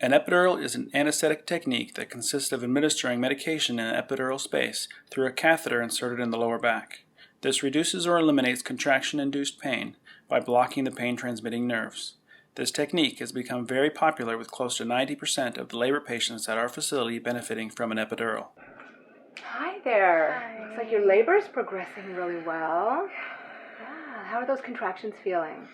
An epidural is an anesthetic technique that consists of administering medication in an epidural space through a catheter inserted in the lower back. This reduces or eliminates contraction-induced pain by blocking the pain-transmitting nerves. This technique has become very popular with close to 90% of the labor patients at our facility benefiting from an epidural. Hi there. Hi. Looks like your labor's progressing really well. Yeah. How are those contractions feeling?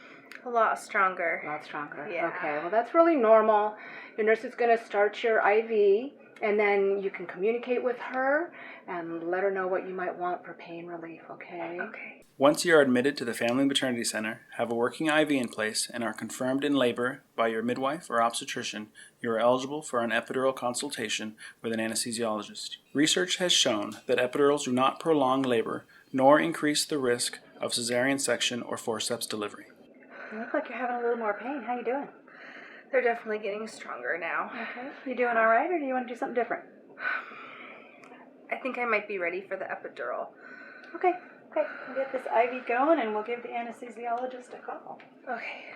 A lot stronger. A lot stronger. Yeah. Okay, well that's really normal. Your nurse is going to start your IV, and then you can communicate with her and let her know what you might want for pain relief, okay? Okay. Once you are admitted to the Family Maternity Center, have a working IV in place, and are confirmed in labor by your midwife or obstetrician, you are eligible for an epidural consultation with an anesthesiologist. Research has shown that epidurals do not prolong labor nor increase the risk of cesarean section or forceps delivery. You look like you're having a little more pain. How you doing? They're definitely getting stronger now. Okay. You doing all right, or do you want to do something different? I think I might be ready for the epidural. Okay. We'll get this IV going, and we'll give the anesthesiologist a call. Okay.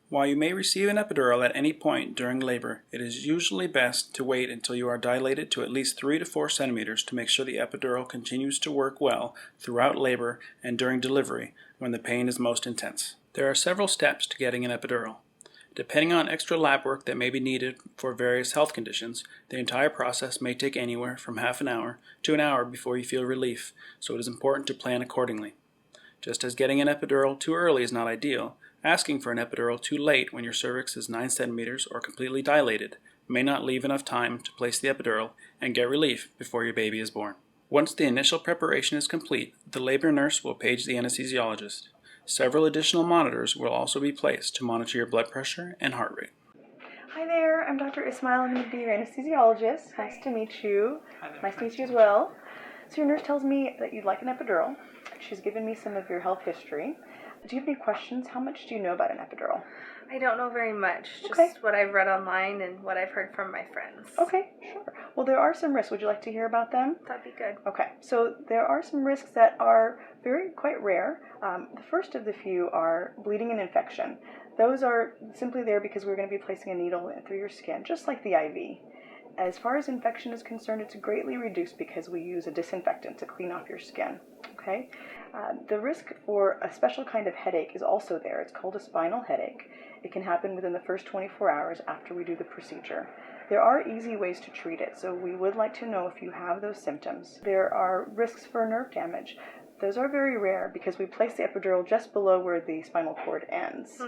While you may receive an epidural at any point during labor, it is usually best to wait until you are dilated to at least 3 to 4 centimeters to make sure the epidural continues to work well throughout labor and during delivery when the pain is most intense. There are several steps to getting an epidural. Depending on extra lab work that may be needed for various health conditions, the entire process may take anywhere from half an hour to an hour before you feel relief, so it is important to plan accordingly. Just as getting an epidural too early is not ideal, asking for an epidural too late when your cervix is 9 centimeters or completely dilated may not leave enough time to place the epidural and get relief before your baby is born. Once the initial preparation is complete, the labor nurse will page the anesthesiologist. Several additional monitors will also be placed to monitor your blood pressure and heart rate. Hi there, I'm Dr. Ismail. I'm going to be your anesthesiologist. Nice to meet you. Hi there. Nice to meet you as well. So your nurse tells me that you'd like an epidural. She's given me some of your health history. Do you have any questions? How much do you know about an epidural? I don't know very much. Just Okay. what I've read online and what I've heard from my friends. Okay, sure. Well, there are some risks. Would you like to hear about them? That'd be good. Okay, so there are some risks that are quite rare. The first of the few are bleeding and infection. Those are simply there because we're going to be placing a needle through your skin, just like the IV. As far as infection is concerned, it's greatly reduced because we use a disinfectant to clean off your skin. Okay, the risk for a special kind of headache is also there. It's called a spinal headache. It can happen within the first 24 hours after we do the procedure. There are easy ways to treat it, so we would like to know if you have those symptoms. There are risks for nerve damage. Those are very rare because we place the epidural just below where the spinal cord ends.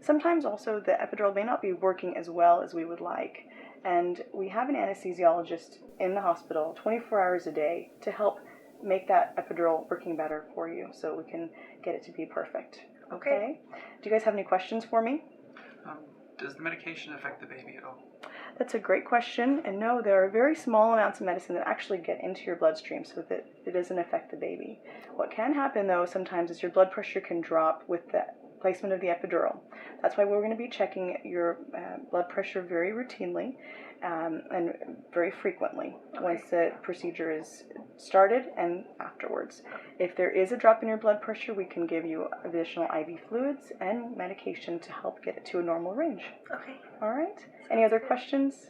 Sometimes also the epidural may not be working as well as we would like, and we have an anesthesiologist in the hospital 24 hours a day to help make that epidural working better for you so we can get it to be perfect. Okay? Do you guys have any questions for me? Does the medication affect the baby at all? That's a great question, and no, there are very small amounts of medicine that actually get into your bloodstream so that it doesn't affect the baby. What can happen though sometimes is your blood pressure can drop with the placement of the epidural. That's why we're going to be checking your blood pressure very routinely and very frequently once the procedure is started and afterwards. If there is a drop in your blood pressure, we can give you additional IV fluids and medication to help get it to a normal range. Okay. All right. Any other questions?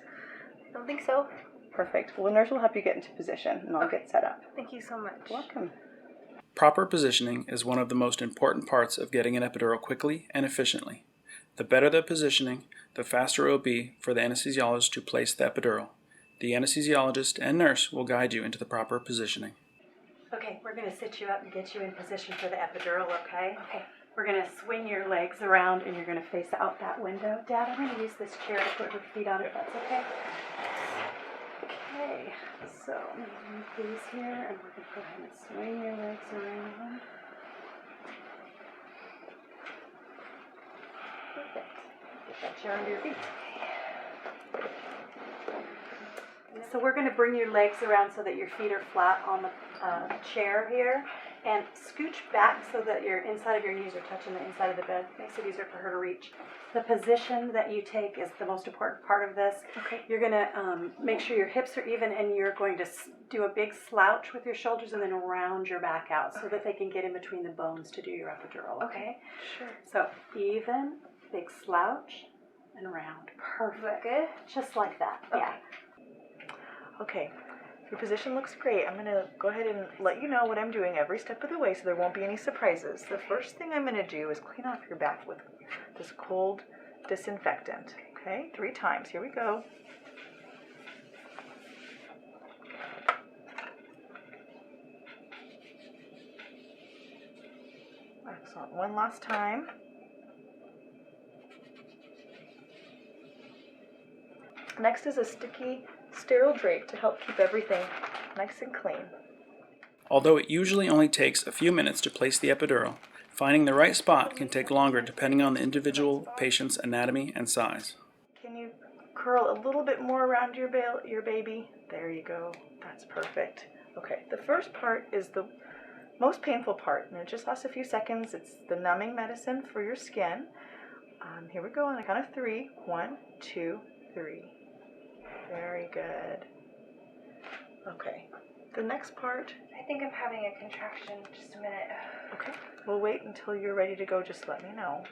I don't think so. Perfect. Well, the nurse will help you get into position, and I'll get set up. Thank you so much. Welcome. Proper positioning is one of the most important parts of getting an epidural quickly and efficiently. The better the positioning, the faster it will be for the anesthesiologist to place the epidural. The anesthesiologist and nurse will guide you into the proper positioning. Okay, we're going to sit you up and get you in position for the epidural, okay? Okay. We're going to swing your legs around and you're going to face out that window. Dad, I'm going to use this chair to put her feet on if that's okay. Okay, so move these here and we're going to go ahead and swing your legs around. Perfect. Get that chair under your feet. So we're going to bring your legs around so that your feet are flat on the chair here, and scooch back so that your inside of your knees are touching the inside of the bed. Makes it easier for her to reach. The position that you take is the most important part of this. Okay. You're going to make sure your hips are even, and you're going to do a big slouch with your shoulders and then round your back out so that they can get in between the bones to do your epidural. Okay? Sure. So even, big slouch, and around. Perfect. Good? Just like that. Okay. Yeah. Okay, your position looks great. I'm going to go ahead and let you know what I'm doing every step of the way so there won't be any surprises. The first thing I'm going to do is clean off your back with this cold disinfectant. Okay, 3 times. Here we go. Excellent. One last time. Next is a sticky, sterile drape to help keep everything nice and clean. Although it usually only takes a few minutes to place the epidural, finding the right spot can take longer depending on the individual patient's anatomy and size. Can you curl a little bit more around your baby? There you go. That's perfect. Okay, the first part is the most painful part, and it just lasts a few seconds. It's the numbing medicine for your skin. Here we go on the count of 3. 1, 2, 3. Very good. Okay, the next part. I think I'm having a contraction. Just a minute. Okay, we'll wait until you're ready to go. Just let me know.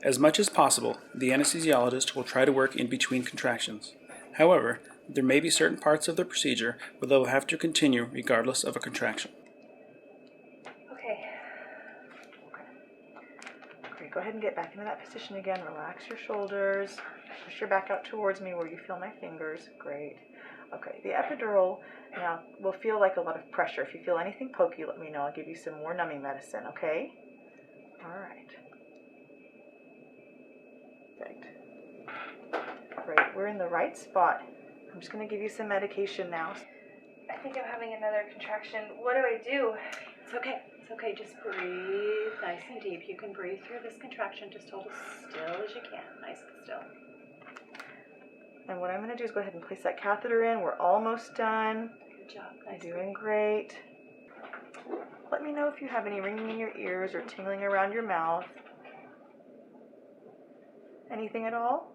As much as possible, the anesthesiologist will try to work in between contractions. However, there may be certain parts of the procedure where they'll have to continue regardless of a contraction. Okay. Great, go ahead and get back into that position again. Relax your shoulders. Push your back out towards me where you feel my fingers. Great. Okay, the epidural now will feel like a lot of pressure. If you feel anything pokey, let me know. I'll give you some more numbing medicine, okay? All right. Perfect. Great, we're in the right spot. I'm just going to give you some medication now. I think I'm having another contraction. What do I do? It's okay. It's okay. Just breathe nice and deep. You can breathe through this contraction. Just hold as still as you can. Nice and still. And what I'm going to do is go ahead and place that catheter in. We're almost done. Good job. Nice. You're doing great. Let me know if you have any ringing in your ears or tingling around your mouth. Anything at all?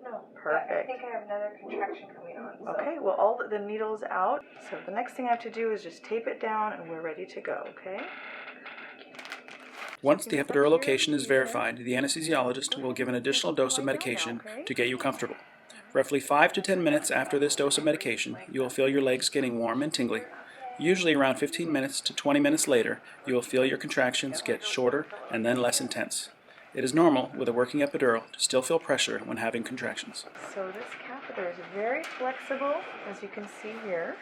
No. Perfect. I think I have another contraction coming on. So. Okay, well, all the needle's out. So the next thing I have to do is just tape it down and we're ready to go, okay? Once the epidural location is verified, the anesthesiologist will give an additional dose of medication to get you comfortable. Roughly 5 to 10 minutes after this dose of medication, you will feel your legs getting warm and tingly. Usually around 15 minutes to 20 minutes later, you will feel your contractions get shorter and then less intense. It is normal with a working epidural to still feel pressure when having contractions. So this catheter is very flexible, as you can see here.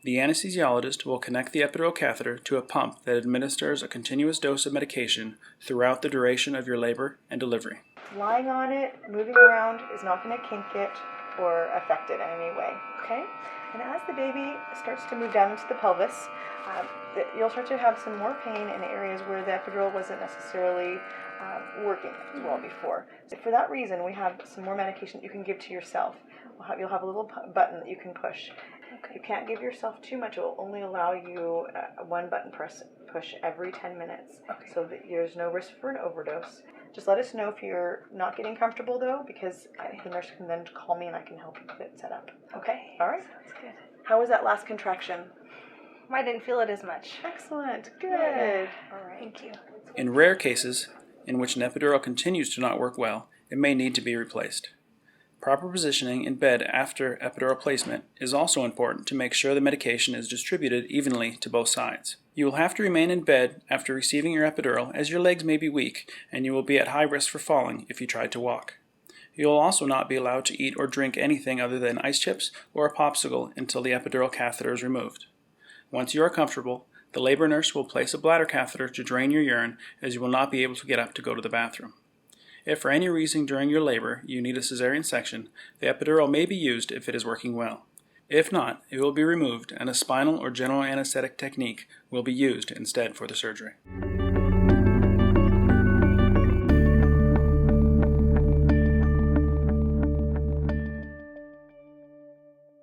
The anesthesiologist will connect the epidural catheter to a pump that administers a continuous dose of medication throughout the duration of your labor and delivery. Lying on it, moving around is not going to kink it or affect it in any way, okay? And as the baby starts to move down into the pelvis, you'll start to have some more pain in areas where the epidural wasn't necessarily working as well before. So for that reason, we have some more medication that you can give to yourself. You'll have a little button that you can push. You can't give yourself too much. It will only allow you one button push every 10 minutes, so that there's no risk for an overdose. Just let us know if you're not getting comfortable, though, because the nurse can then call me and I can help you get it set up. Okay? All right? Sounds good. How was that last contraction? I didn't feel it as much. Excellent. Good. Yeah. All right. Thank you. In rare cases, in which an epidural continues to not work well, it may need to be replaced. Proper positioning in bed after epidural placement is also important to make sure the medication is distributed evenly to both sides. You will have to remain in bed after receiving your epidural, as your legs may be weak and you will be at high risk for falling if you try to walk. You will also not be allowed to eat or drink anything other than ice chips or a popsicle until the epidural catheter is removed. Once you are comfortable, the labor nurse will place a bladder catheter to drain your urine, as you will not be able to get up to go to the bathroom. If for any reason during your labor you need a cesarean section, the epidural may be used if it is working well. If not, it will be removed and a spinal or general anesthetic technique will be used instead for the surgery.